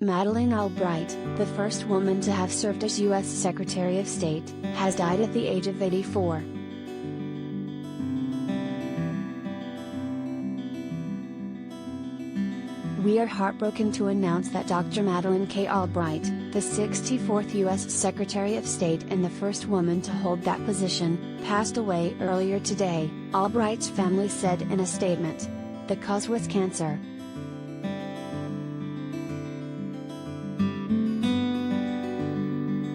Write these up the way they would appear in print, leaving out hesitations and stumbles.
Madeleine Albright, the first woman to have served as U.S. Secretary of State, has died at the age of 84. We are heartbroken to announce that Dr. Madeleine K. Albright, the 64th U.S. Secretary of State and the first woman to hold that position, passed away earlier today, Albright's family said in a statement. The cause was cancer.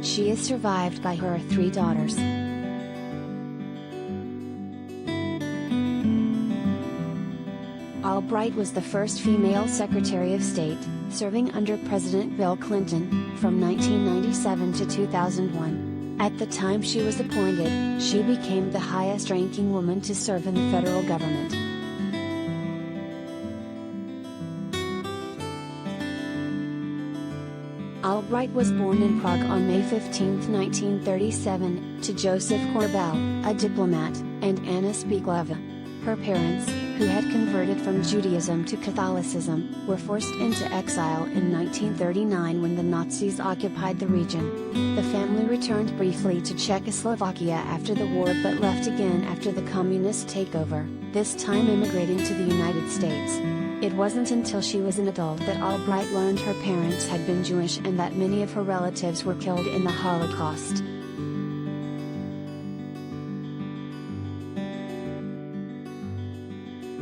She is survived by her 3 daughters. Albright was the first female Secretary of State, serving under President Bill Clinton, from 1997 to 2001. At the time she was appointed, she became the highest-ranking woman to serve in the federal government. Albright was born in Prague on May 15, 1937, to Joseph Korbel, a diplomat, and Anna Spiglova. Her parents, who had converted from Judaism to Catholicism, were forced into exile in 1939 when the Nazis occupied the region. The family returned briefly to Czechoslovakia after the war but left again after the communist takeover, this time immigrating to the United States. It wasn't until she was an adult that Albright learned her parents had been Jewish and that many of her relatives were killed in the Holocaust.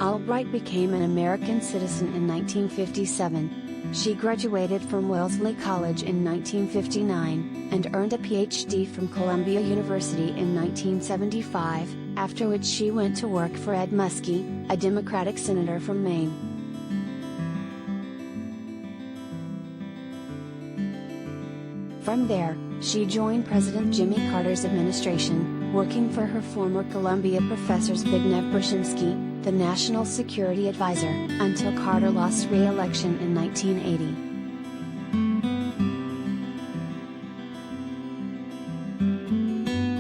Albright became an American citizen in 1957. She graduated from Wellesley College in 1959, and earned a PhD from Columbia University in 1975, after which she went to work for Ed Muskie, a Democratic senator from Maine. From there, she joined President Jimmy Carter's administration, working for her former Columbia professor Zbigniew Brzezinski, the National Security Advisor, until Carter lost re-election in 1980.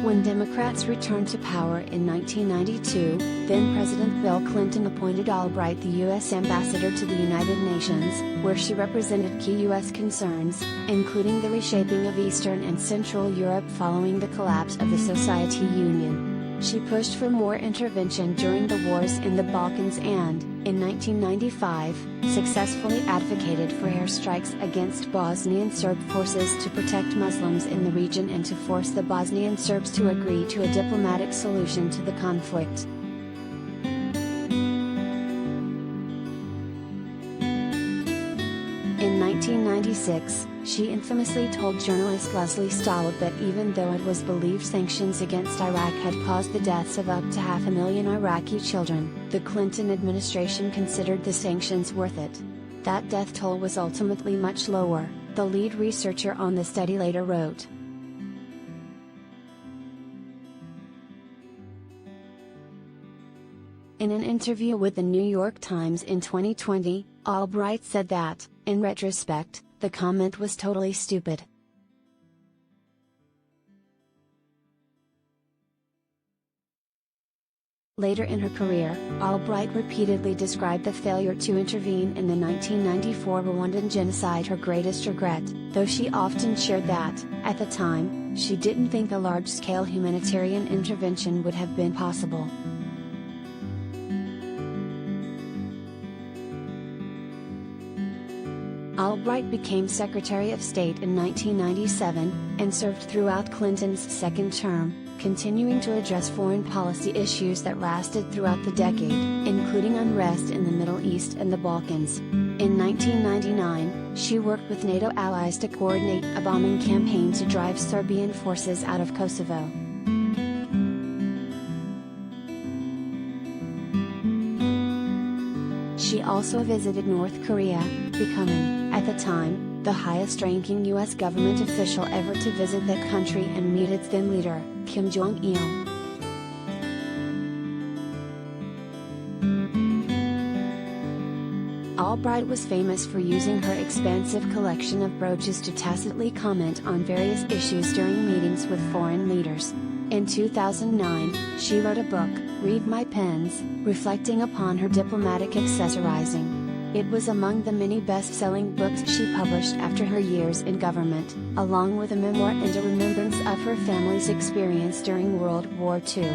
When Democrats returned to power in 1992, then-President Bill Clinton appointed Albright the U.S. Ambassador to the United Nations, where she represented key U.S. concerns, including the reshaping of Eastern and Central Europe following the collapse of the Soviet Union. She pushed for more intervention during the wars in the Balkans and, in 1995, successfully advocated for airstrikes against Bosnian Serb forces to protect Muslims in the region and to force the Bosnian Serbs to agree to a diplomatic solution to the conflict. In 1996, she infamously told journalist Lesley Stahl that even though it was believed sanctions against Iraq had caused the deaths of up to 500,000 Iraqi children, the Clinton administration considered the sanctions worth it. That death toll was ultimately much lower, the lead researcher on the study later wrote. In an interview with the New York Times in 2020, Albright said that, in retrospect, the comment was totally stupid. Later in her career, Albright repeatedly described the failure to intervene in the 1994 Rwandan genocide her greatest regret, though she often shared that, at the time, she didn't think a large-scale humanitarian intervention would have been possible. Albright became Secretary of State in 1997, and served throughout Clinton's second term, continuing to address foreign policy issues that lasted throughout the decade, including unrest in the Middle East and the Balkans. In 1999, she worked with NATO allies to coordinate a bombing campaign to drive Serbian forces out of Kosovo. She also visited North Korea, becoming, at the time, the highest-ranking U.S. government official ever to visit that country and meet its then leader, Kim Jong-il. Albright was famous for using her expansive collection of brooches to tacitly comment on various issues during meetings with foreign leaders. In 2009, she wrote a book, Read My Pens, reflecting upon her diplomatic accessorizing. It was among the many best-selling books she published after her years in government, along with a memoir and a remembrance of her family's experience during World War II.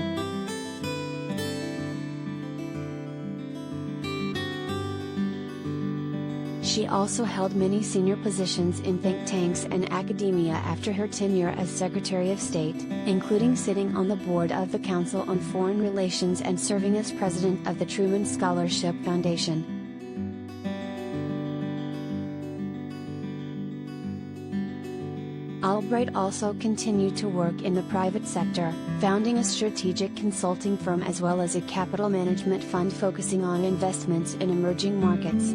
She also held many senior positions in think tanks and academia after her tenure as Secretary of State, including sitting on the board of the Council on Foreign Relations and serving as president of the Truman Scholarship Foundation. Albright also continued to work in the private sector, founding a strategic consulting firm as well as a capital management fund focusing on investments in emerging markets.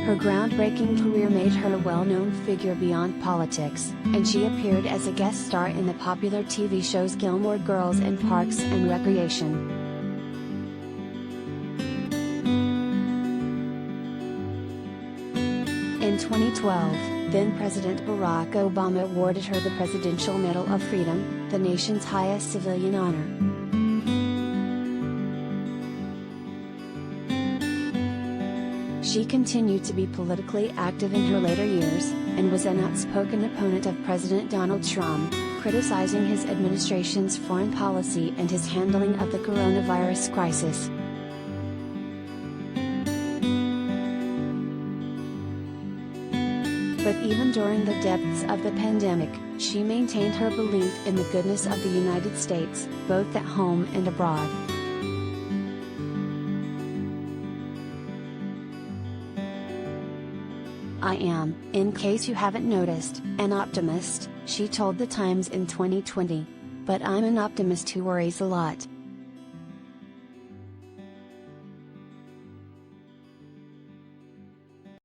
Her groundbreaking career made her a well-known figure beyond politics, and she appeared as a guest star in the popular TV shows Gilmore Girls and Parks and Recreation. In 2012, then-President Barack Obama awarded her the Presidential Medal of Freedom, the nation's highest civilian honor. She continued to be politically active in her later years, and was an outspoken opponent of President Donald Trump, criticizing his administration's foreign policy and his handling of the coronavirus crisis. But even during the depths of the pandemic, she maintained her belief in the goodness of the United States, both at home and abroad. "I am, in case you haven't noticed, an optimist," she told The Times in 2020. "But I'm an optimist who worries a lot.